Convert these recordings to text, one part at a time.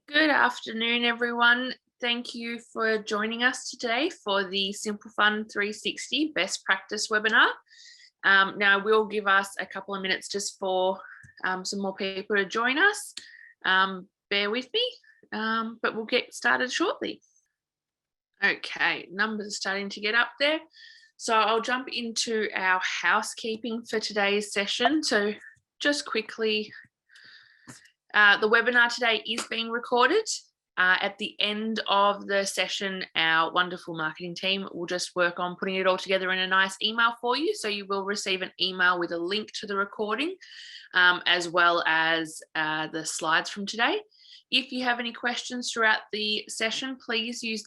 Good afternoon, everyone. Thank you for joining us today for the Simple Fund 360 Best Practice webinar. Now, we'll give us a couple of minutes just for some more people to join us. Bear with me, but we'll get started shortly. Okay, numbers are starting to get up there. So I'll jump into our housekeeping for today's session. So just quickly, the webinar today is being recorded. At the end of the session, our wonderful marketing team will just work on putting it all together in a nice email for you. So you will receive an email with a link to the recording, as well as the slides from today. If you have any questions throughout the session, please use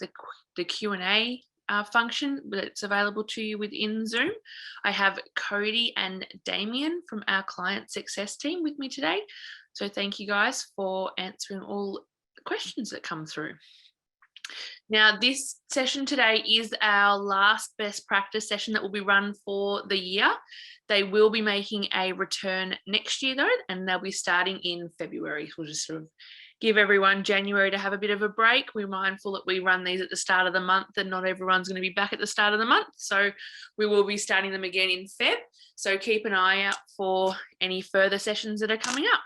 the Q&A function that's available to you within Zoom. I have Cody and Damien from our client success team with me today. So thank you guys for answering all the questions that come through. Now, this session today is our last best practice session that will be run for the year. They will be making a return next year though, and they'll be starting in February. We'll just sort of give everyone January to have a bit of a break. We're mindful that we run these at the start of the month and not everyone's going to be back at the start of the month. So we will be starting them again in Feb. So keep an eye out for any further sessions that are coming up.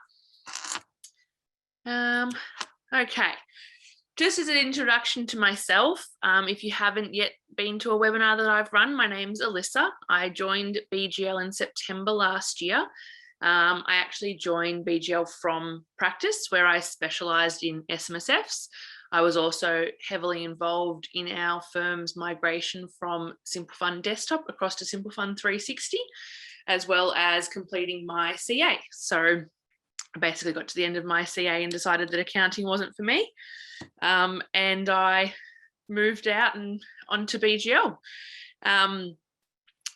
Okay, just as an introduction to myself, if you haven't yet been to a webinar that I've run, my name's Alyssa. I joined BGL in September last year. I actually joined BGL from practice where I specialised in SMSFs. I was also heavily involved in our firm's migration from Simple Fund Desktop across to Simple Fund 360, as well as completing my CA. So I basically got to the end of my CA and decided that accounting wasn't for me. And I moved out and onto BGL.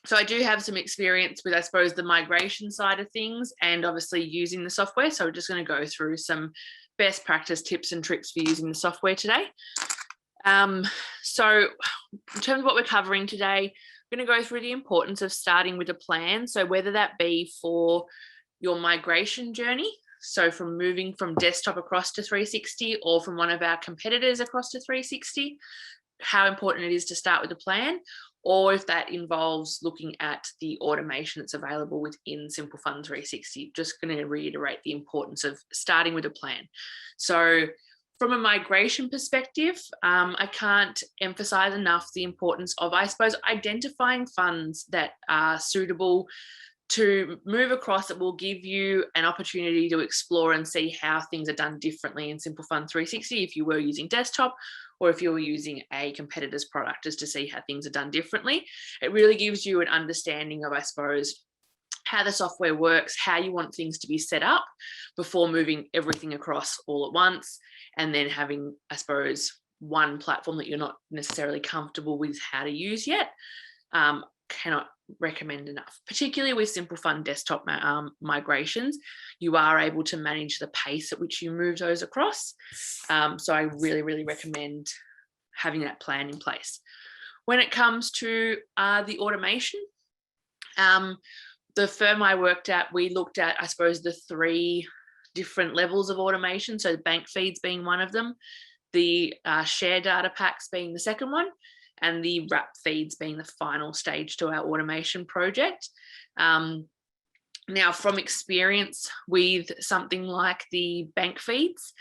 So I do have some experience with, I suppose, the migration side of things and obviously using the software. So we're just going to go through some best practice tips and tricks for using the software today. So in terms of what we're covering today, we're going to go through the importance of starting with a plan. So whether that be for your migration journey, so from moving from desktop across to 360 or from one of our competitors across to 360, how important it is to start with a plan, or if that involves looking at the automation that's available within Simple Fund 360. Just going to reiterate the importance of starting with a plan. So from a migration perspective, I can't emphasize enough the importance of, I suppose, identifying funds that are suitable to move across. That will give you an opportunity to explore and see how things are done differently in Simple Fund 360 if you were using desktop or if you were using a competitor's product, just to see how things are done differently. It really gives you an understanding of, I suppose, how the software works, how you want things to be set up before moving everything across all at once, and then having, I suppose, one platform that you're not necessarily comfortable with how to use yet. Cannot recommend enough, particularly with Simple Fund desktop migrations. You are able to manage the pace at which you move those across. So I really recommend having that plan in place. When it comes to the automation, the firm I worked at, we looked at, I suppose, the three different levels of automation. So the bank feeds being one of them, the share data packs being the second one, and the wrap feeds being the final stage to our automation project. Now, from experience with something like the bank feeds,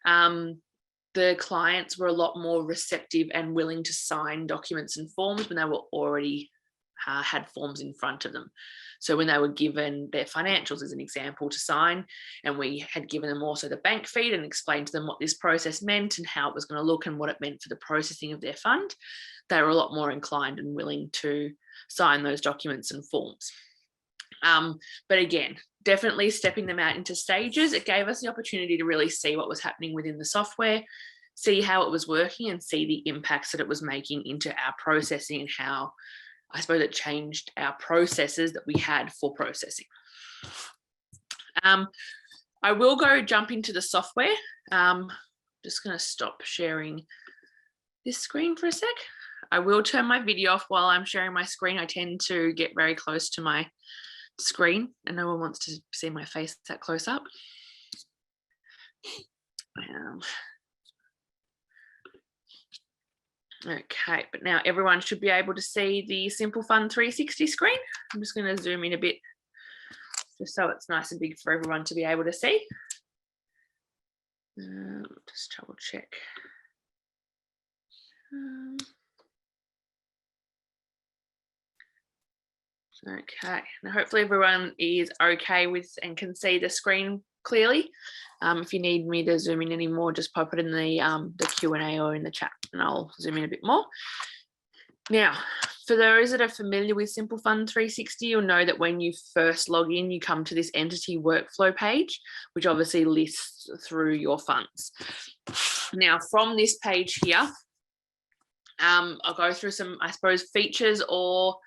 the clients were a lot more receptive and willing to sign documents and forms when they were already had forms in front of them. So when they were given their financials as an example to sign, and we had given them also the bank feed and explained to them what this process meant and how it was going to look and what it meant for the processing of their fund, they were a lot more inclined and willing to sign those documents and forms. But again, definitely stepping them out into stages, it gave us the opportunity to really see what was happening within the software, see how it was working, and see the impacts that it was making into our processing and how, I suppose, it changed our processes that we had for processing. I will jump into the software. Just going to stop sharing this screen for a sec. I will turn my video off while I'm sharing my screen. I tend to get very close to my screen and no one wants to see my face that close up. Okay, but now everyone should be able to see the Simple Fund 360 screen. I'm just going to zoom in a bit just so it's nice and big for everyone to be able to see. Just double check. Okay, now hopefully everyone is okay with and can see the screen clearly. If you need me to zoom in any more, just pop it in the Q&A or in the chat and I'll zoom in a bit more. Now, for those that are familiar with Simple Fund 360, you'll know that when you first log in, you come to this entity workflow page, which obviously lists through your funds. Now, from this page here, I'll go through some, I suppose, features or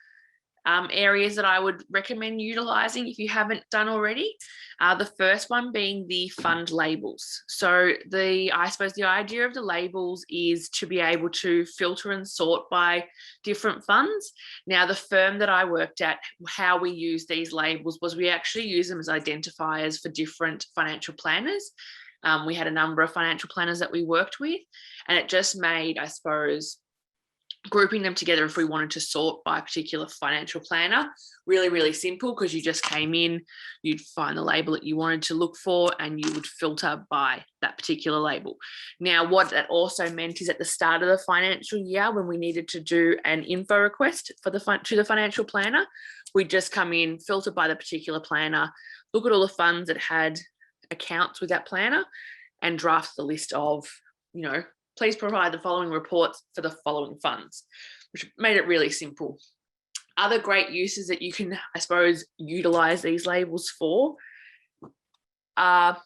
areas that I would recommend utilising if you haven't done already. The first one being the fund labels. So I suppose the idea of the labels is to be able to filter and sort by different funds. Now, the firm that I worked at, how we use these labels was we actually use them as identifiers for different financial planners. We had a number of financial planners that we worked with, and it just made, I suppose, grouping them together if we wanted to sort by a particular financial planner really, really simple, because you just came in, you'd find the label that you wanted to look for and you would filter by that particular label. Now, what that also meant is at the start of the financial year, when we needed to do an info request for to the financial planner, we'd just come in, filter by the particular planner, look at all the funds that had accounts with that planner and draft the list of, please provide the following reports for the following funds, which made it really simple. Other great uses that you can, I suppose, utilize these labels for are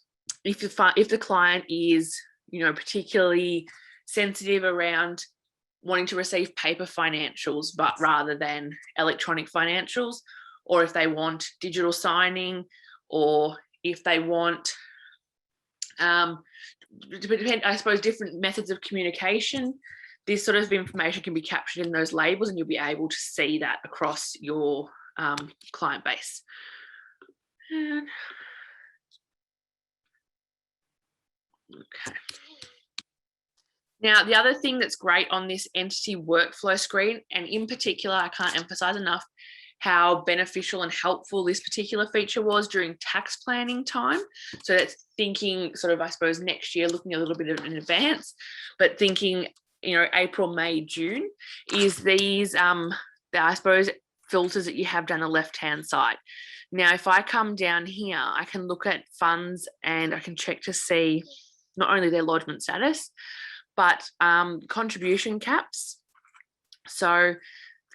if the client is, particularly sensitive around wanting to receive paper financials, but rather than electronic financials, or if they want digital signing, or if they want, I suppose, different methods of communication. This sort of information can be captured in those labels and you'll be able to see that across your client base. Okay. Now, the other thing that's great on this entity workflow screen, and in particular, I can't emphasize enough how beneficial and helpful this particular feature was during tax planning time. So that's thinking sort of, I suppose, next year, looking a little bit in advance, but thinking, April, May, June, is these, I suppose, filters that you have down the left-hand side. Now, if I come down here, I can look at funds and I can check to see not only their lodgement status, but contribution caps. So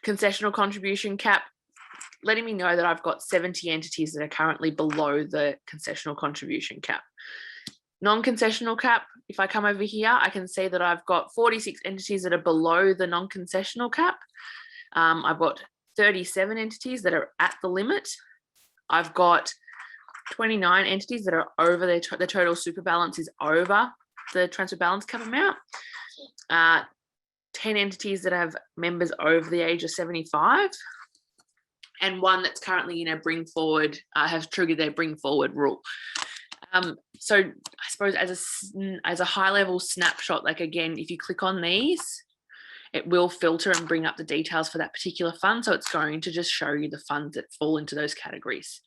concessional contribution cap, letting me know that I've got 70 entities that are currently below the concessional contribution cap. Non-concessional cap, if I come over here, I can see that I've got 46 entities that are below the non-concessional cap. I've got 37 entities that are at the limit. I've got 29 entities that are over the total super balance is over the transfer balance cap amount. 10 entities that have members over the age of 75. And one that's currently in a bring forward, have triggered their bring forward rule. So I suppose as a high level snapshot, like again, if you click on these, it will filter and bring up the details for that particular fund. So it's going to just show you the funds that fall into those categories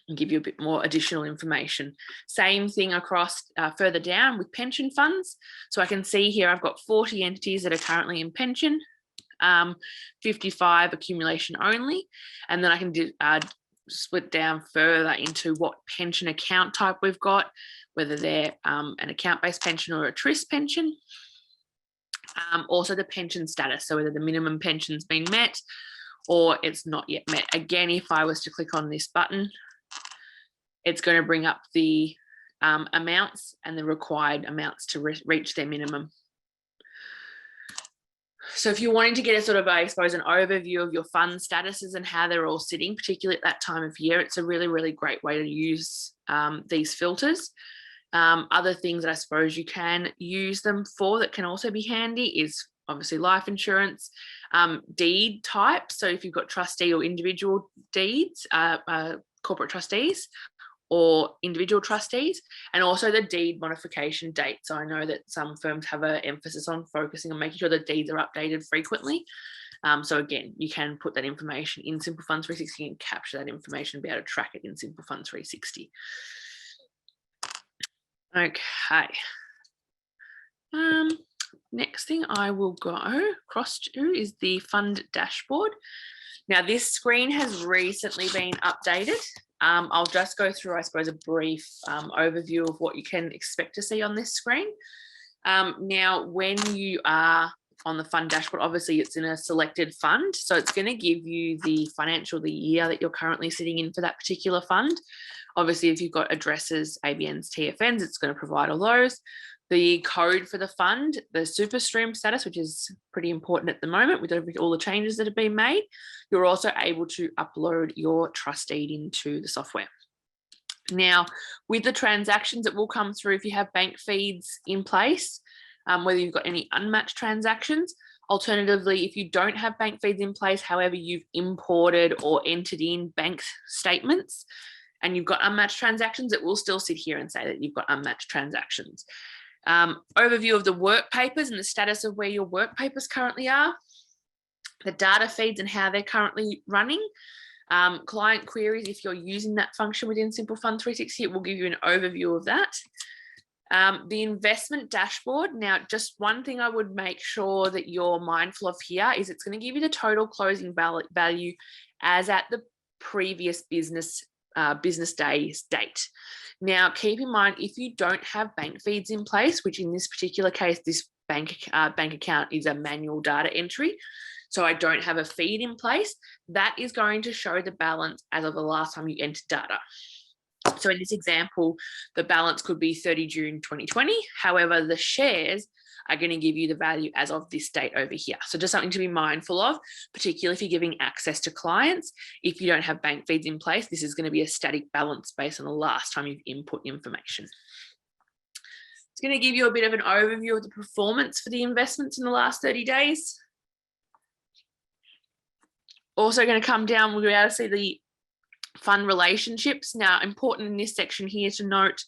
and give you a bit more additional information. Same thing across further down with pension funds. So I can see here I've got 40 entities that are currently in pension. 55 accumulation only, and then I can split down further into what pension account type we've got, whether they're an account-based pension or a trust pension. Also the pension status, so whether the minimum pension's been met or it's not yet met. Again, if I was to click on this button, it's going to bring up the amounts and the required amounts to reach their minimum. So if you're wanting to get a sort of, I suppose, an overview of your fund statuses and how they're all sitting, particularly at that time of year, it's a really, really great way to use these filters. Other things that I suppose you can use them for that can also be handy is obviously life insurance, deed type. So if you've got trustee or individual deeds, corporate trustees, or individual trustees, and also the deed modification date. So I know that some firms have an emphasis on focusing on making sure the deeds are updated frequently. So again, you can put that information in Simple Fund 360 and capture that information and be able to track it in Simple Fund 360. Okay. Next thing I will go across to is the fund dashboard. Now this screen has recently been updated. I'll just go through, I suppose, a brief overview of what you can expect to see on this screen. Now, when you are on the fund dashboard, obviously it's in a selected fund. So it's going to give you the financial, the year that you're currently sitting in for that particular fund. Obviously, if you've got addresses, ABNs, TFNs, it's going to provide all those. The code for the fund, the super stream status, which is pretty important at the moment with all the changes that have been made. You're also able to upload your trustee into the software. Now, with the transactions, it will come through if you have bank feeds in place, whether you've got any unmatched transactions. Alternatively, if you don't have bank feeds in place, however, you've imported or entered in bank statements and you've got unmatched transactions, it will still sit here and say that you've got unmatched transactions. Overview of the work papers and the status of where your work papers currently are, the data feeds and how they're currently running, client queries. If you're using that function within Simple Fund 360, it will give you an overview of that. The investment dashboard. Now, just one thing I would make sure that you're mindful of here is it's going to give you the total closing value as at the previous business day's date. Now, keep in mind, if you don't have bank feeds in place, which in this particular case, this bank account is a manual data entry, so I don't have a feed in place, that is going to show the balance as of the last time you entered data. So in this example, the balance could be 30 June 2020. However, the shares are going to give you the value as of this date over here. So just something to be mindful of, particularly if you're giving access to clients. If you don't have bank feeds in place, this is going to be a static balance based on the last time you've input information. It's going to give you a bit of an overview of the performance for the investments in the last 30 days. Also going to come down, we'll be able to see the fund relationships. Now, important in this section here to note,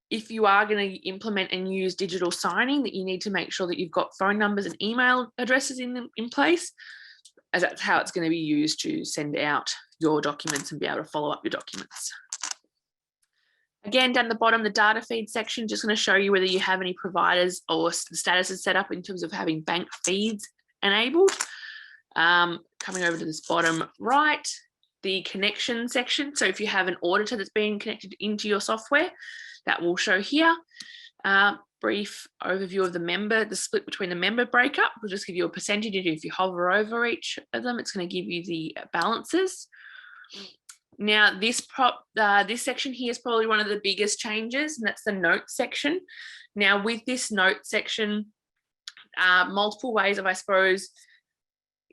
if you are going to implement and use digital signing, that you need to make sure that you've got phone numbers and email addresses in place, as that's how it's going to be used to send out your documents and be able to follow up your documents. Again, down the bottom, the data feed section, just going to show you whether you have any providers or the status is set up in terms of having bank feeds enabled. Coming over to this bottom right, the connection section. So if you have an auditor that's being connected into your software, that will show here. Brief overview of the split between the member breakup. We'll just give you a percentage. If you hover over each of them, it's going to give you the balances. Now, this section here is probably one of the biggest changes, and that's the notes section. Now, with this notes section, multiple ways of, I suppose,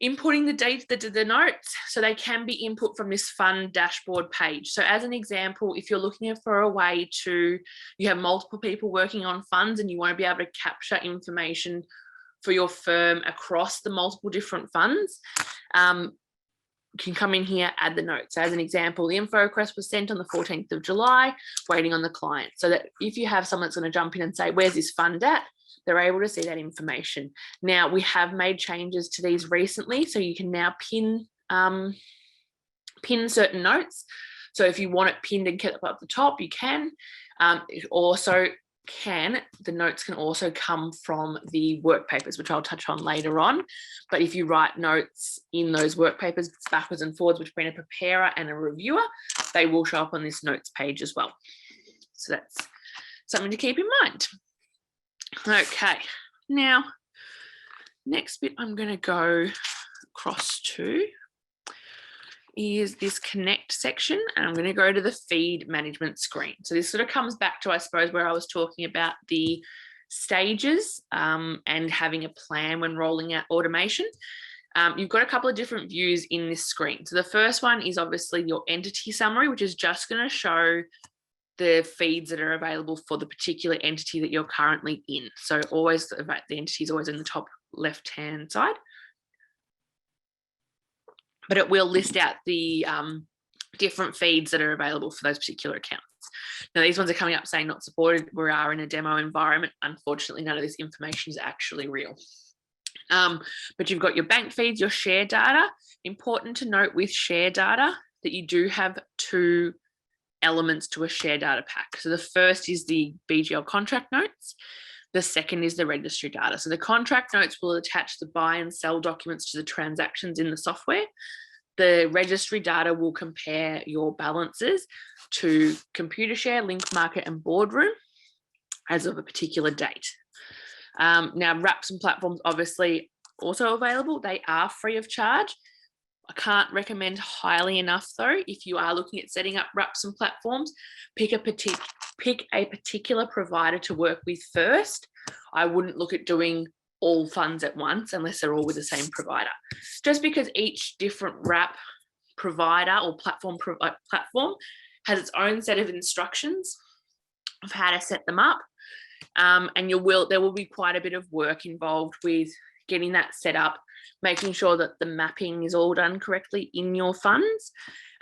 inputting the notes, so they can be input from this fund dashboard page. So as an example, if you're looking for a way to, you have multiple people working on funds and you want to be able to capture information for your firm across the multiple different funds, you can come in here, add the notes. So as an example, the info request was sent on the 14th of July, waiting on the client. So that if you have someone that's going to jump in and say, where's this fund at? They're able to see that information. Now, we have made changes to these recently, so you can now pin certain notes. So if you want it pinned and kept up at the top, you can. The notes can also come from the work papers, which I'll touch on later on. But if you write notes in those work papers backwards and forwards between a preparer and a reviewer, they will show up on this notes page as well. So that's something to keep in mind. Okay, now, next bit I'm going to go across to is this connect section, and I'm going to go to the feed management screen. So this sort of comes back to, I suppose, where I was talking about the stages and having a plan when rolling out automation. You've got a couple of different views in this screen. So the first one is obviously your entity summary, which is just going to show the feeds that are available for the particular entity that you're currently in. So always, the entity is always in the top left-hand side. But it will list out the different feeds that are available for those particular accounts. Now, these ones are coming up saying not supported. We are in a demo environment. Unfortunately, none of this information is actually real. But you've got your bank feeds, your share data. Important to note with share data that you do have two elements to a share data pack. So the first is the BGL contract notes. The second is the registry data. So the contract notes will attach the buy and sell documents to the transactions in the software. The registry data will compare your balances to Computershare, Link Market, and Boardroom as of a particular date. Now, wraps and platforms obviously also available. They are free of charge. I can't recommend highly enough though, if you are looking at setting up wraps and platforms, pick a particular provider to work with first. I wouldn't look at doing all funds at once unless they're all with the same provider. Just because each different wrap provider or platform has its own set of instructions of how to set them up. And there will be quite a bit of work involved with getting that set up, making sure that the mapping is all done correctly in your funds.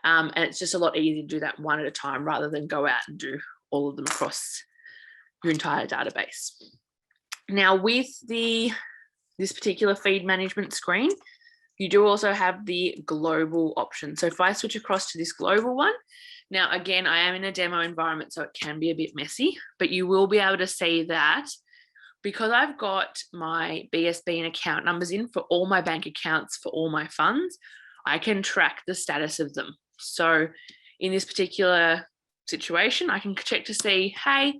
And it's just a lot easier to do that one at a time rather than go out and do all of them across your entire database. Now, with this particular feed management screen, you do also have the global option. So if I switch across to this global one, now again, I am in a demo environment, so it can be a bit messy, but you will be able to see that because I've got my BSB and account numbers in for all my bank accounts for all my funds, I can track the status of them. So in this particular situation, I can check to see, hey,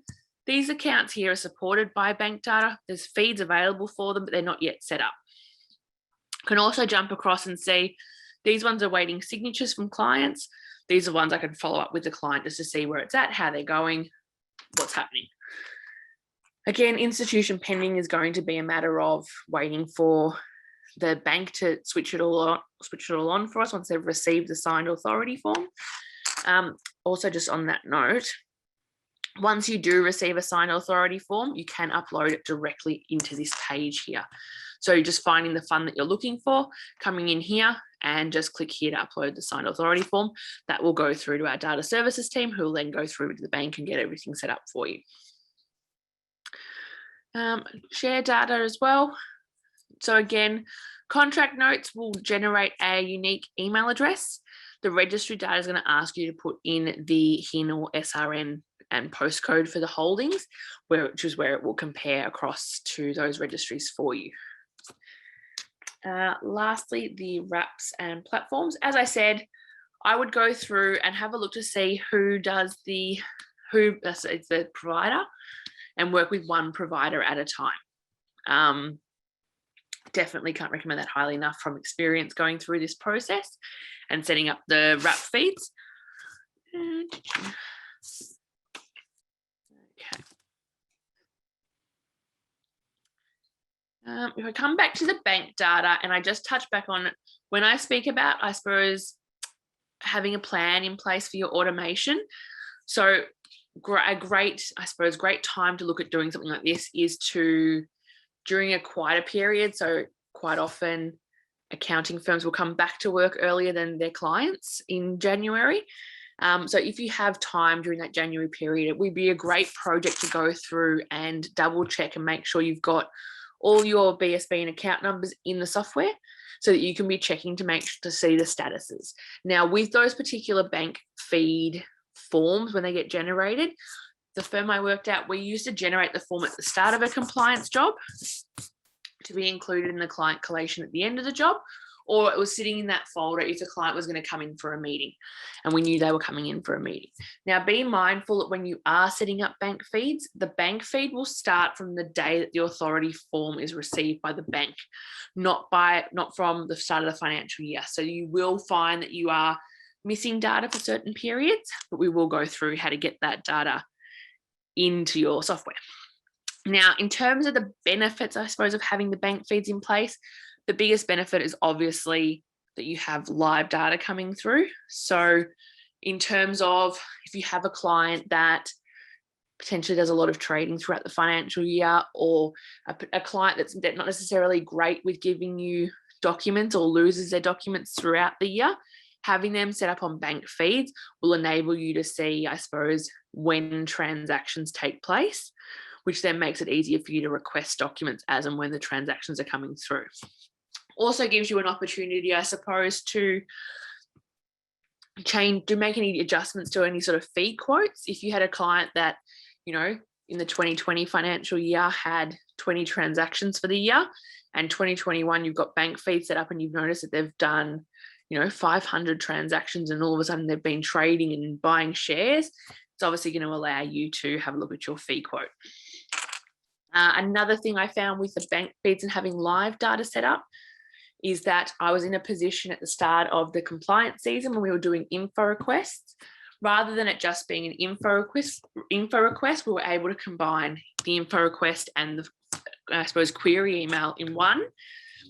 these accounts here are supported by bank data. There's feeds available for them, but they're not yet set up. I can also jump across and see these ones are waiting signatures from clients. These are ones I can follow up with the client just to see where it's at, how they're going, what's happening. Again, institution pending is going to be a matter of waiting for the bank to switch it all on for us once they've received the signed authority form. Also, just on that note, once you do receive a signed authority form, you can upload it directly into this page here. So you're just finding the fund that you're looking for, coming in here and just click here to upload the signed authority form. That will go through to our data services team, who will then go through to the bank and get everything set up for you. Share data as well. So again, contract notes will generate a unique email address. The registry data is going to ask you to put in the HIN or SRN and postcode for the holdings, which is where it will compare across to those registries for you. Lastly, the wraps and platforms. As I said, I would go through and have a look to see it's the provider, and work with one provider at a time. Definitely can't recommend that highly enough from experience going through this process and setting up the wrap feeds. Okay. If I come back to the bank data, and I just touch back on when I speak about, I suppose, having a plan in place for your automation. So a great time to look at doing something like this is during a quieter period. So quite often accounting firms will come back to work earlier than their clients in January. So if you have time during that January period, it would be a great project to go through and double check and make sure you've got all your BSB and account numbers in the software so that you can be checking to see the statuses. Now, with those particular bank feed forms, when they get generated, the firm I worked at, we used to generate the form at the start of a compliance job to be included in the client collation at the end of the job, or it was sitting in that folder if the client was going to come in for a meeting and we knew they were coming in for a meeting. Now, be mindful that when you are setting up bank feeds, the bank feed will start from the day that the authority form is received by the bank, not from the start of the financial year. So you will find that you are missing data for certain periods, but we will go through how to get that data into your software. Now, in terms of the benefits, I suppose, of having the bank feeds in place, the biggest benefit is obviously that you have live data coming through. So in terms of if you have a client that potentially does a lot of trading throughout the financial year, or a client that's not necessarily great with giving you documents or loses their documents throughout the year, having them set up on bank feeds will enable you to see, I suppose, when transactions take place, which then makes it easier for you to request documents as and when the transactions are coming through. Also gives you an opportunity, I suppose, to make any adjustments to any sort of fee quotes. If you had a client that, you know, in the 2020 financial year had 20 transactions for the year, and 2021 you've got bank feeds set up and you've noticed that they've done, you know, 500 transactions and all of a sudden they've been trading and buying shares, it's obviously going to allow you to have a look at your fee quote. Another thing I found with the bank feeds and having live data set up is that I was in a position at the start of the compliance season when we were doing info requests. Rather than it just being an info request, we were able to combine the info request and the, I suppose, query email in one,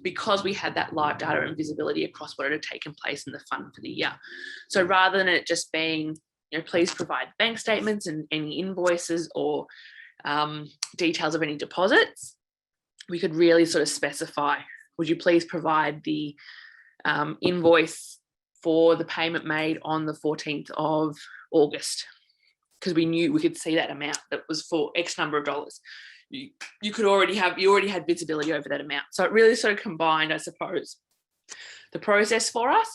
because we had that live data and visibility across what had taken place in the fund for the year. So rather than it just being, you know, please provide bank statements and any invoices or details of any deposits, we could really sort of specify, would you please provide the invoice for the payment made on the 14th of August? Because we knew we could see that amount that was for X number of dollars. You already had visibility over that amount. So it really sort of combined, I suppose, the process for us.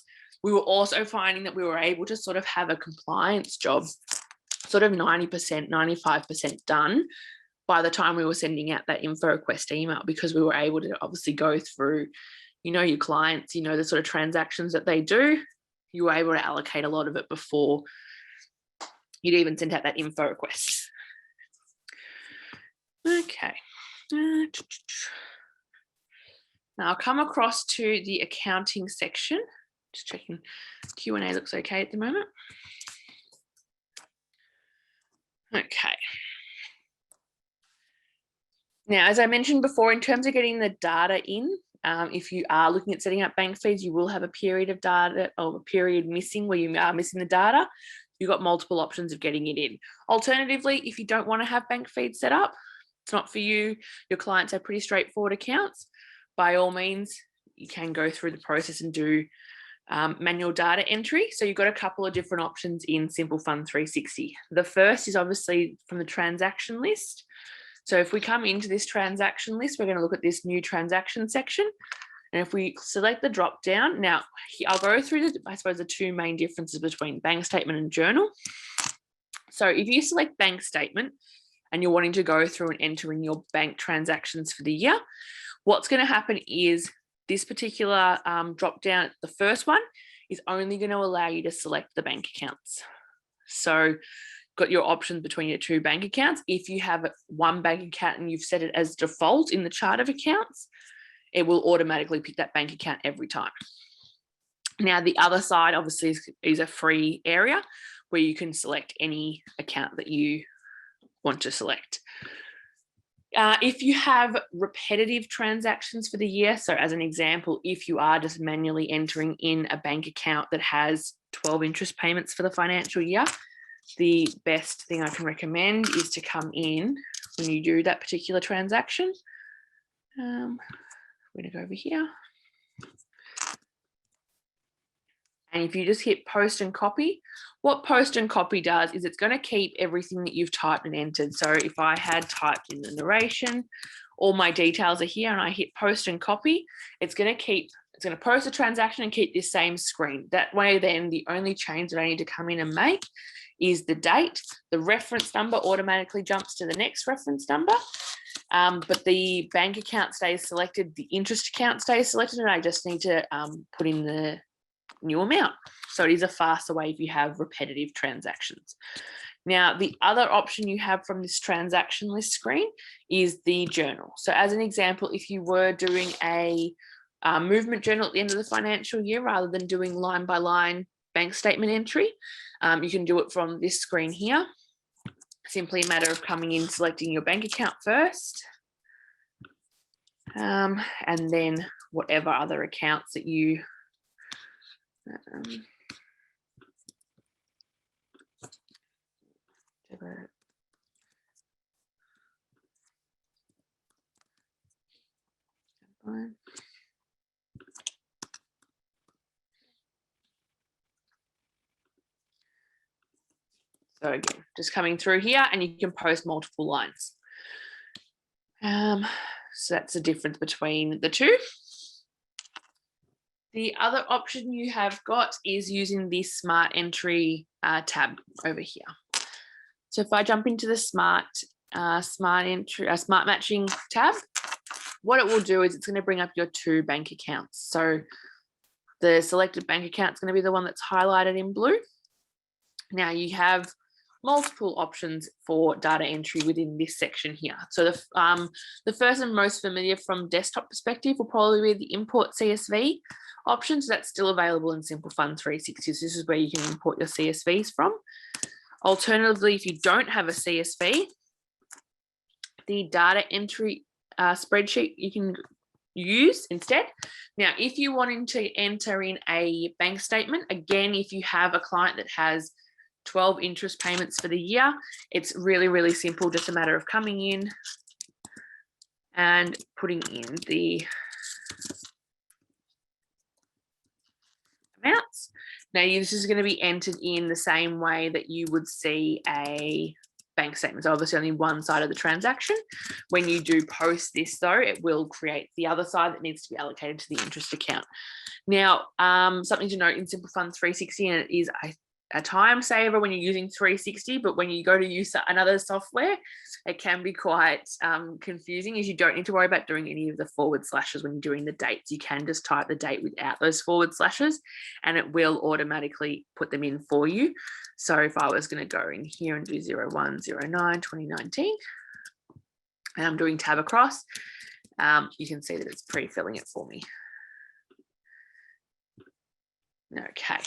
We were also finding that we were able to sort of have a compliance job sort of 90%, 95% done by the time we were sending out that info request email, because we were able to obviously go through, you know, your clients, you know, the sort of transactions that they do. You were able to allocate a lot of it before you'd even sent out that info request. Okay. Now I'll come across to the accounting section. Just checking Q&A looks okay at the moment. Okay. Now, as I mentioned before, in terms of getting the data in, if you are looking at setting up bank feeds, you will have a period of data or a period missing where you are missing the data. You've got multiple options of getting it in. Alternatively, if you don't want to have bank feeds set up, it's not for you, your clients have pretty straightforward accounts, by all means, you can go through the process and do manual data entry. So you've got a couple of different options in Simple Fund 360. The first is obviously from the transaction list. So if we come into this transaction list, we're going to look at this new transaction section. And if we select the drop down, now I'll go through I suppose the two main differences between bank statement and journal. So if you select bank statement and you're wanting to go through and enter in your bank transactions for the year, what's going to happen is this particular drop down, the first one, is only going to allow you to select the bank accounts. So got your options between your two bank accounts. If you have one bank account and you've set it as default in the chart of accounts, it will automatically pick that bank account every time. Now, the other side obviously is a free area where you can select any account that you want to select. If you have repetitive transactions for the year, so as an example, if you are just manually entering in a bank account that has 12 interest payments for the financial year, the best thing I can recommend is to come in when you do that particular transaction. I'm going to go over here. And if you just hit post and copy, what post and copy does is it's going to keep everything that you've typed and entered. So if I had typed in the narration, all my details are here and I hit post and copy, it's going to post a transaction and keep this same screen. That way then the only change that I need to come in and make is the date. The reference number automatically jumps to the next reference number, but the bank account stays selected, the interest account stays selected, and I just need to put in the new amount. So it is a faster way if you have repetitive transactions. Now, the other option you have from this transaction list screen is the journal. So as an example, if you were doing a movement journal at the end of the financial year, rather than doing line by line bank statement entry, you can do it from this screen here. Simply a matter of coming in, selecting your bank account first, and then whatever other accounts that you So again, just coming through here, and you can post multiple lines. So that's the difference between the two. The other option you have got is using the Smart Entry tab over here. So if I jump into the Smart Matching tab, what it will do is it's going to bring up your two bank accounts. So the selected bank account is going to be the one that's highlighted in blue. Now you have multiple options for data entry within this section here. So the first and most familiar from desktop perspective will probably be the import CSV option. So that's still available in Simple Fund 360. So this is where you can import your CSVs from. Alternatively, if you don't have a CSV, the data entry spreadsheet you can use instead. Now, if you wanted to enter in a bank statement, again, if you have a client that has 12 interest payments for the year, it's really, really simple, just a matter of coming in and putting in the amounts. Now, this is going to be entered in the same way that you would see a bank statement. So obviously only one side of the transaction. When you do post this though, it will create the other side that needs to be allocated to the interest account. Now, something to note in Simple Fund 360, and it is a time saver when you're using 360, but when you go to use another software, it can be quite confusing, as you don't need to worry about doing any of the forward slashes when you're doing the dates. You can just type the date without those forward slashes and it will automatically put them in for you. So if I was going to go in here and do 01/09/2019 and I'm doing tab across, you can see that it's pre-filling it for me. Okay.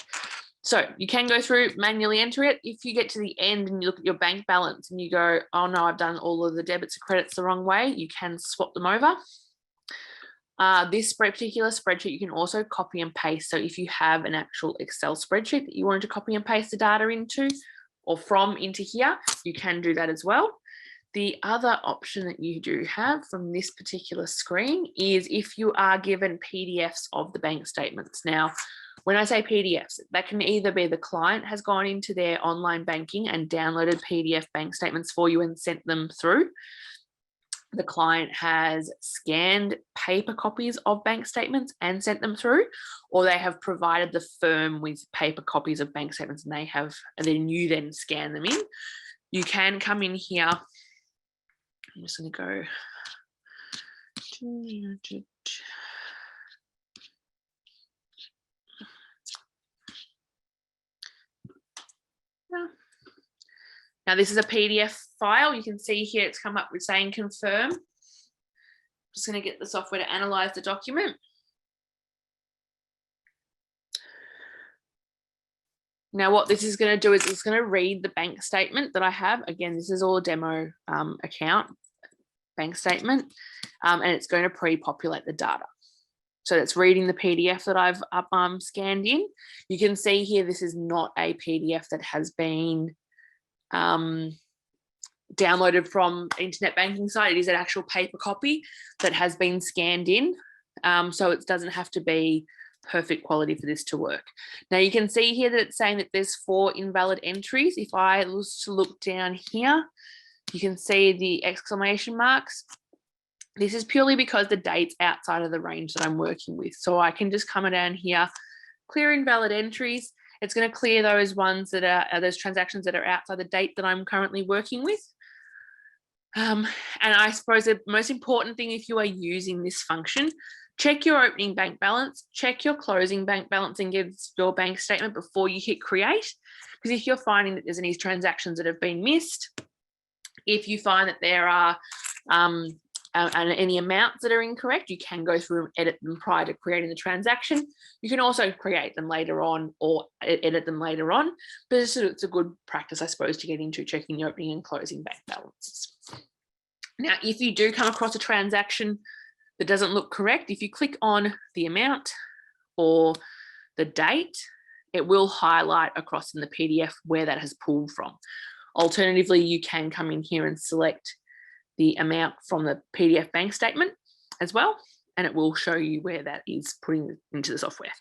So you can go through, manually enter it. If you get to the end and you look at your bank balance and you go, oh no, I've done all of the debits and credits the wrong way, you can swap them over. This particular spreadsheet, you can also copy and paste. So if you have an actual Excel spreadsheet that you wanted to copy and paste the data into or from into here, you can do that as well. The other option that you do have from this particular screen is if you are given PDFs of the bank statements. Now, when I say PDFs, that can either be the client has gone into their online banking and downloaded PDF bank statements for you and sent them through. The client has scanned paper copies of bank statements and sent them through, or they have provided the firm with paper copies of bank statements and then you then scan them in. You can come in here. I'm just going to go. Now this is a PDF file. You can see here it's come up with saying confirm. I'm just going to get the software to analyze the document. Now what this is going to do is it's going to read the bank statement that I have. Again, this is all a demo account bank statement, and it's going to pre-populate the data. So it's reading the PDF that I've scanned in. You can see here this is not a PDF that has been downloaded from internet banking site. It is an actual paper copy that has been scanned in. So it doesn't have to be perfect quality for this to work. Now you can see here that it's saying that there's 4 invalid entries. If I was to look down here, you can see the exclamation marks. This is purely because the date's outside of the range that I'm working with. So I can just come down here, clear invalid entries. It's going to clear those ones that are those transactions that are outside the date that I'm currently working with. And I suppose the most important thing, if you are using this function, check your opening bank balance, check your closing bank balance against your bank statement before you hit create. Because if you're finding that there's any transactions that have been missed, if you find that there are and any amounts that are incorrect, you can go through and edit them prior to creating the transaction. You can also create them later on or edit them later on, but it's a good practice, I suppose, to get into checking the opening and closing bank balances. Now, if you do come across a transaction that doesn't look correct, if you click on the amount or the date, it will highlight across in the PDF where that has pulled from. Alternatively, you can come in here and select the amount from the PDF bank statement as well, and it will show you where that is putting into the software.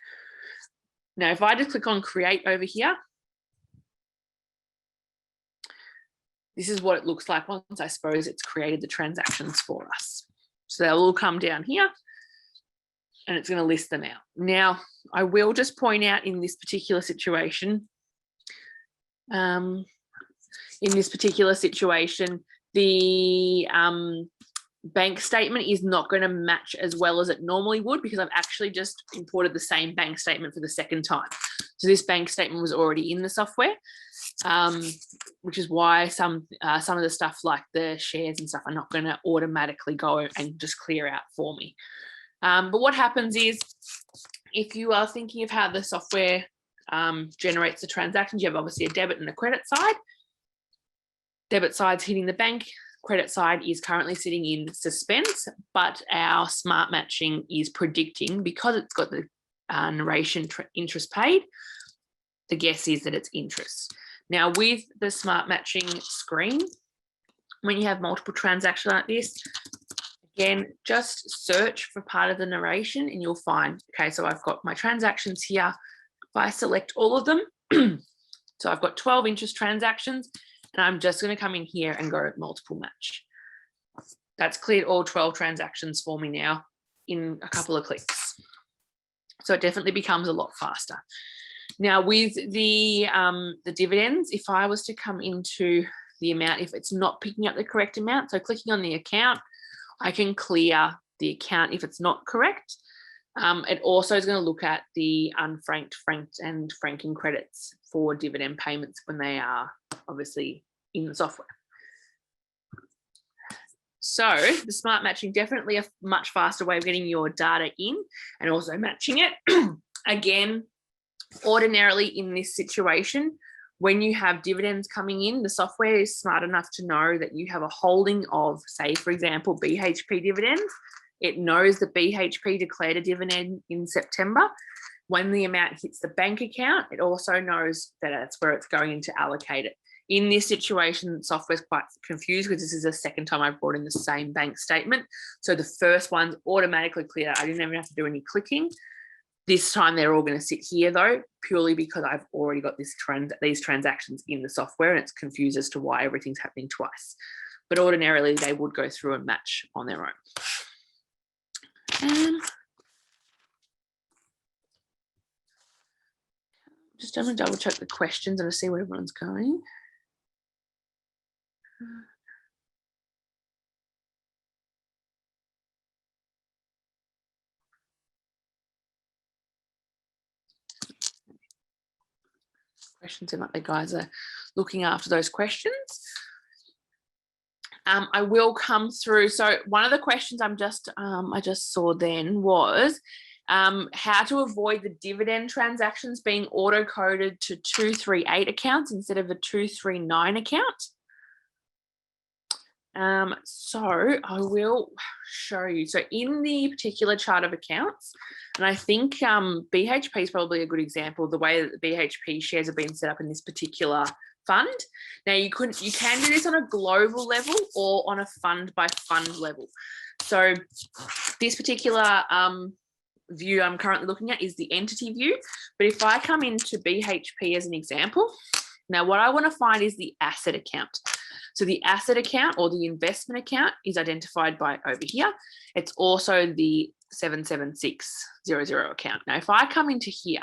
Now, if I just click on create over here, this is what it looks like once, I suppose, it's created the transactions for us. So they'll all come down here and it's going to list them out. Now, I will just point out in this particular situation, the bank statement is not going to match as well as it normally would, because I've actually just imported the same bank statement for the second time. So this bank statement was already in the software, which is why some of the stuff like the shares and stuff are not going to automatically go and just clear out for me. But what happens is, if you are thinking of how the software generates the transactions, you have obviously a debit and a credit side. Debit side's hitting the bank, credit side is currently sitting in suspense, but our smart matching is predicting, because it's got the narration interest paid, the guess is that it's interest. Now, with the smart matching screen, when you have multiple transactions like this, again, just search for part of the narration and you'll find, okay, so I've got my transactions here. If I select all of them, so I've got 12 interest transactions, and I'm just going to come in here and go multiple match. That's cleared all 12 transactions for me now in a couple of clicks. So it definitely becomes a lot faster. Now, with the dividends, if I was to come into the amount, if it's not picking up the correct amount, so clicking on the account, I can clear the account if it's not correct. It also is going to look at the unfranked, franked and franking credits for dividend payments when they are obviously in the software. So the smart matching, definitely a much faster way of getting your data in and also matching it. Again, ordinarily in this situation, when you have dividends coming in, the software is smart enough to know that you have a holding of, say, for example, BHP dividends. It knows that BHP declared a dividend in September. When the amount hits the bank account, it also knows that that's where it's going to allocate it. In this situation, the software is quite confused because this is the second time I've brought in the same bank statement. So the first one's automatically cleared. I didn't even have to do any clicking. This time they're all going to sit here though, purely because I've already got these transactions in the software, and it's confused as to why everything's happening twice. But ordinarily they would go through and match on their own. Just going to double check the questions and see where everyone's going. Questions seem like the guys are looking after those questions. I will come through. So one of the questions I just saw then was how to avoid the dividend transactions being auto-coded to 238 accounts instead of a 239 account. So I will show you. So in the particular chart of accounts, and I think BHP is probably a good example of the way that the BHP shares have been set up in this particular fund. Now you can do this on a global level or on a fund by fund level. So this particular view I'm currently looking at is the entity view. But if I come into BHP as an example, now what I want to find is the asset account. So the asset account or the investment account is identified by over here. It's also the 77600 account. Now, if I come into here,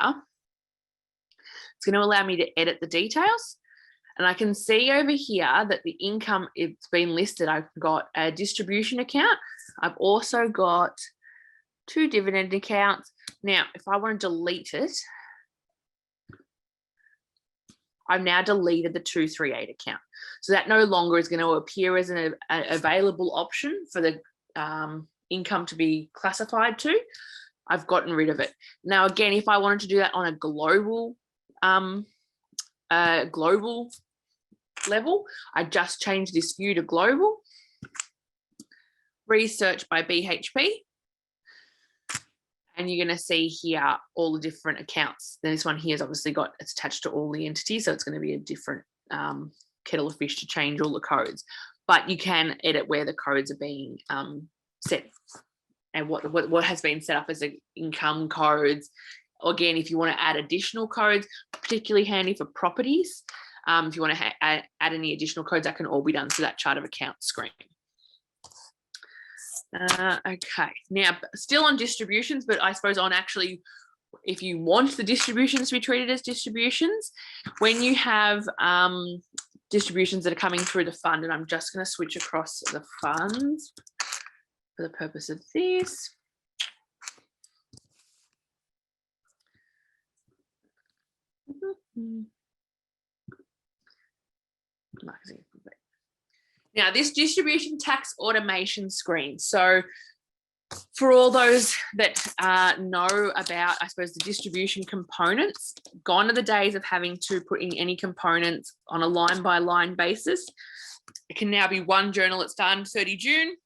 it's going to allow me to edit the details. And I can see over here that the income, it's been listed. I've got a distribution account. I've also got 2 dividend accounts. Now, if I want to delete it, I've now deleted the 238 account. So that no longer is going to appear as an available option for the income to be classified to. I've gotten rid of it. Now, again, if I wanted to do that on a global level, I just changed this view to global, research by BHP, and you're going to see here all the different accounts. Then this one here is obviously it's attached to all the entities, so it's going to be a different kettle of fish to change all the codes. But you can edit where the codes are being set and what has been set up as the income codes. Again, if you want to add additional codes, particularly handy for properties. If you want to add any additional codes, that can all be done through that chart of accounts screen. Okay, now still on distributions, but I suppose on actually, if you want the distributions to be treated as distributions, when you have distributions that are coming through the fund, and I'm just going to switch across the funds for the purpose of this. Now, this distribution tax automation screen. So for all those that know about, I suppose, the distribution components, gone are the days of having to put in any components on a line-by-line basis. It can now be one journal that's done 30 June,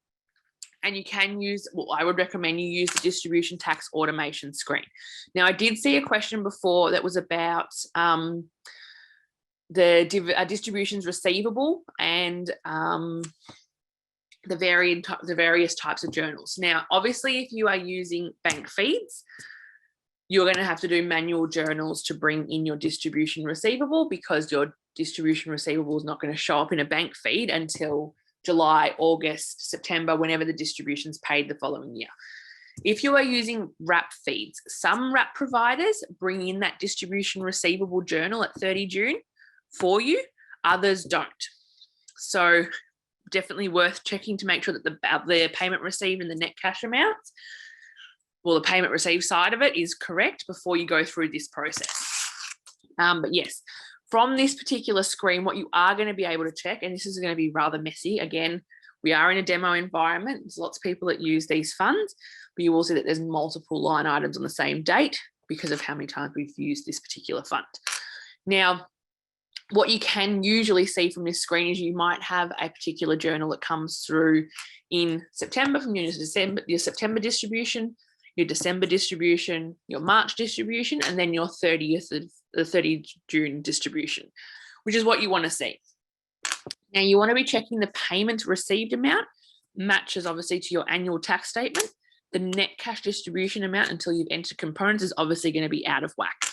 and you can use, well, I would recommend you use the distribution tax automation screen. Now, I did see a question before that was about the distributions receivable and the various types of journals. Now, obviously, if you are using bank feeds, you're going to have to do manual journals to bring in your distribution receivable, because your distribution receivable is not going to show up in a bank feed until July, August, September, whenever the distribution's paid the following year. If you are using wrap feeds, some wrap providers bring in that distribution receivable journal at 30 June for you, others don't. So definitely worth checking to make sure that the payment received and the net cash amounts, well, the payment received side of it is correct before you go through this process. But yes, from this particular screen, what you are going to be able to check, and this is going to be rather messy. Again, we are in a demo environment. There's lots of people that use these funds, but you will see that there's multiple line items on the same date because of how many times we've used this particular fund. Now, what you can usually see from this screen is you might have a particular journal that comes through in September from your September distribution, your December distribution, your March distribution, and then your 30 June distribution, which is what you want to see. Now, you want to be checking the payment received amount matches obviously to your annual tax statement. The net cash distribution amount until you've entered components is obviously going to be out of whack.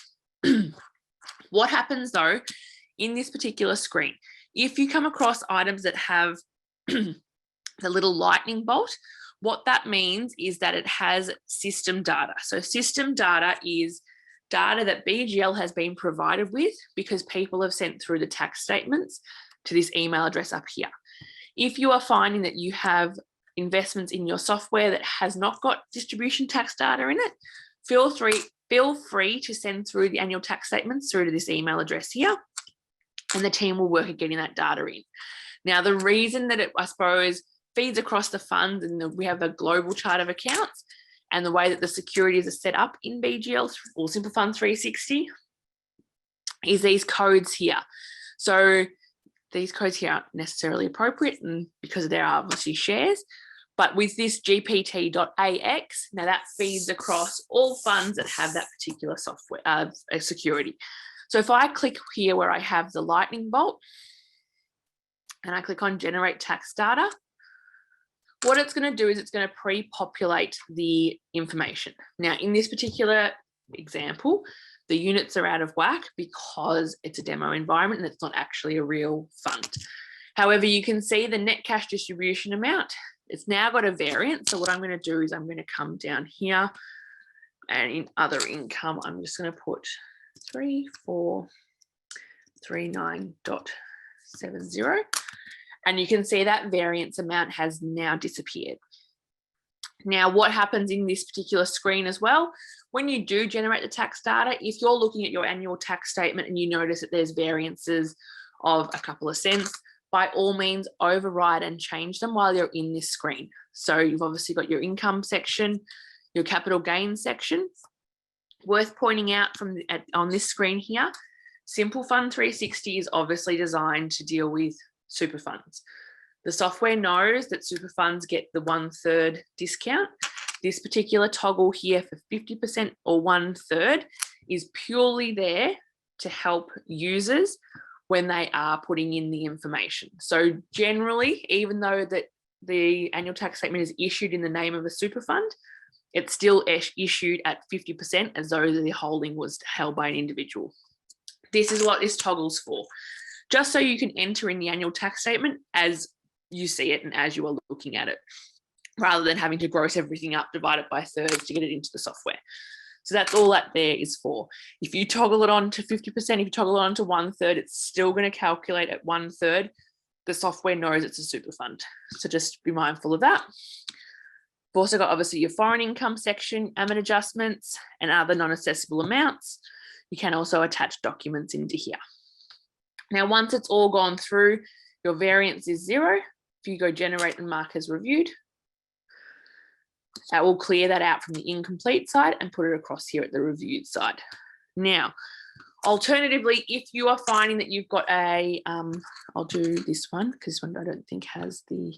What happens though in this particular screen, if you come across items that have the little lightning bolt, what that means is that it has system data. So system data is data that BGL has been provided with because people have sent through the tax statements to this email address up here. If you are finding that you have investments in your software that has not got distribution tax data in it, feel free to send through the annual tax statements through to this email address here, and the team will work at getting that data in. Now, the reason that it, I suppose, feeds across the funds, and we have a global chart of accounts, and the way that the securities are set up in BGL or Simple Fund 360 is these codes here. So these codes here aren't necessarily appropriate, and because there are obviously shares, but with this GPT.AX, now that feeds across all funds that have that particular software security. So if I click here where I have the lightning bolt and I click on generate tax data, what it's going to do is it's going to pre-populate the information. Now, in this particular example, the units are out of whack because it's a demo environment and it's not actually a real fund. However, you can see the net cash distribution amount. It's now got a variance. So what I'm going to do is I'm going to come down here, and in other income, I'm just going to put 3439.70, and you can see that variance amount has now disappeared. Now, what happens in this particular screen as well, when you do generate the tax data, if you're looking at your annual tax statement and you notice that there's variances of a couple of cents, by all means override and change them while you're in this screen. So you've obviously got your income section, your capital gains section. Worth pointing out on this screen here, Simple Fund 360 is obviously designed to deal with super funds. The software knows that super funds get the 1/3 discount. This particular toggle here for 50% or 1/3 is purely there to help users when they are putting in the information. So generally, even though that the annual tax statement is issued in the name of a super fund, it's still issued at 50% as though the holding was held by an individual. This is what this toggle's for, just so you can enter in the annual tax statement as you see it and as you are looking at it, rather than having to gross everything up, divide it by thirds to get it into the software. So that's all that there is for. If you toggle it on to 50%, if you toggle it on to 1/3, it's still going to calculate at 1/3. The software knows it's a super fund. So just be mindful of that. We've also got obviously your foreign income section, AMIT adjustments, and other non-assessable amounts. You can also attach documents into here. Now, once it's all gone through, your variance is 0. If you go generate and mark as reviewed, that will clear that out from the incomplete side and put it across here at the reviewed side. Now, alternatively, if you are finding that you've got a, I'll do this one because this one I don't think has the,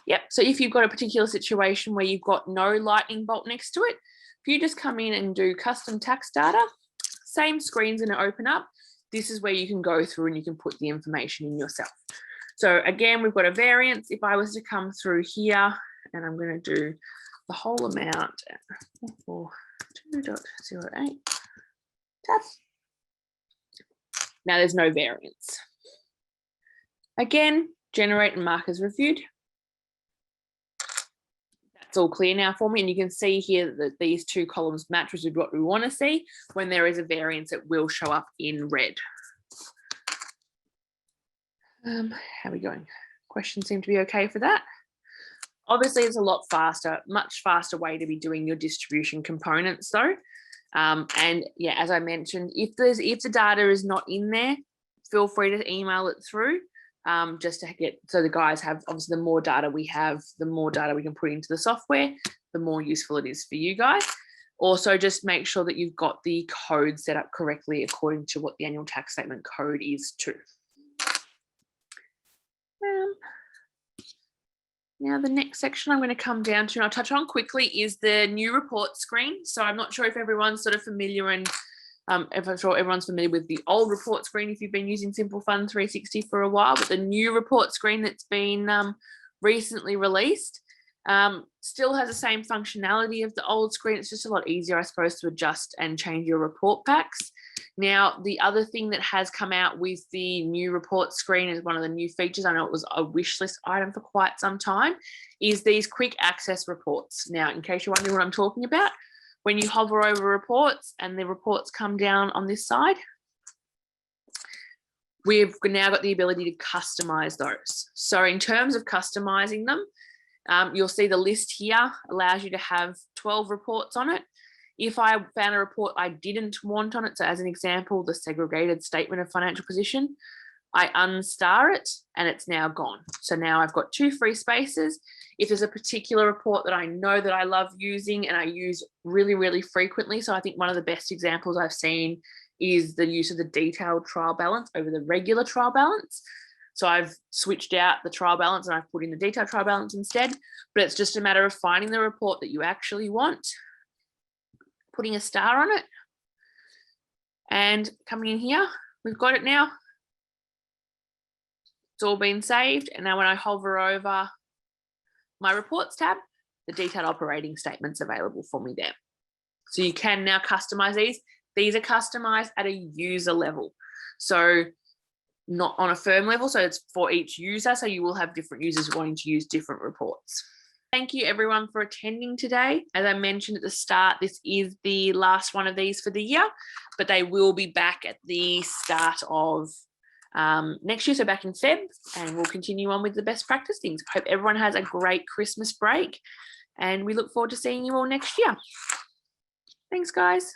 yep. So if you've got a particular situation where you've got no lightning bolt next to it, if you just come in and do custom tax data, same screen's going to open up. This is where you can go through and you can put the information in yourself. So again, we've got a variance. If I was to come through here and I'm going to do the whole amount, 2.08 tab. Now there's no variance. Again, generate and mark as reviewed. That's all clear now for me. And you can see here that these two columns match with what we want to see. When there is a variance, it will show up in red. How are we going? Questions seem to be okay for that. Obviously, it's a lot faster, much faster way to be doing your distribution components though. And yeah, as I mentioned, if the data is not in there, feel free to email it through just to get, so the guys have, obviously the more data we have, the more data we can put into the software, the more useful it is for you guys. Also, just make sure that you've got the code set up correctly according to what the annual tax statement code is too. Now the next section I'm going to come down to and I'll touch on quickly is the new report screen. So I'm not sure if everyone's sort of familiar and if I'm sure everyone's familiar with the old report screen if you've been using Simple Fund 360 for a while, but the new report screen that's been recently released still has the same functionality of the old screen. It's just a lot easier, I suppose, to adjust and change your report packs. Now, the other thing that has come out with the new report screen is one of the new features. I know it was a wish list item for quite some time, is these quick access reports. Now, in case you're wondering what I'm talking about, when you hover over reports and the reports come down on this side, we've now got the ability to customize those. So in terms of customizing them, you'll see the list here allows you to have 12 reports on it. If I found a report I didn't want on it, so as an example, the segregated statement of financial position, I unstar it and it's now gone. So now I've got 2 free spaces. If there's a particular report that I know that I love using and I use really, really frequently, so I think one of the best examples I've seen is the use of the detailed trial balance over the regular trial balance. So I've switched out the trial balance and I've put in the detailed trial balance instead, but it's just a matter of finding the report that you actually want, putting a star on it, and coming in here, we've got it now. It's all been saved. And now when I hover over my reports tab, the detailed operating statement's available for me there. So you can now customize these. These are customized at a user level. So not on a firm level. So it's for each user. So you will have different users wanting to use different reports. Thank you everyone for attending today. As I mentioned at the start, this is the last one of these for the year, but they will be back at the start of next year, so back in Feb, and we'll continue on with the best practice things. Hope everyone has a great Christmas break, and we look forward to seeing you all next year. Thanks, guys.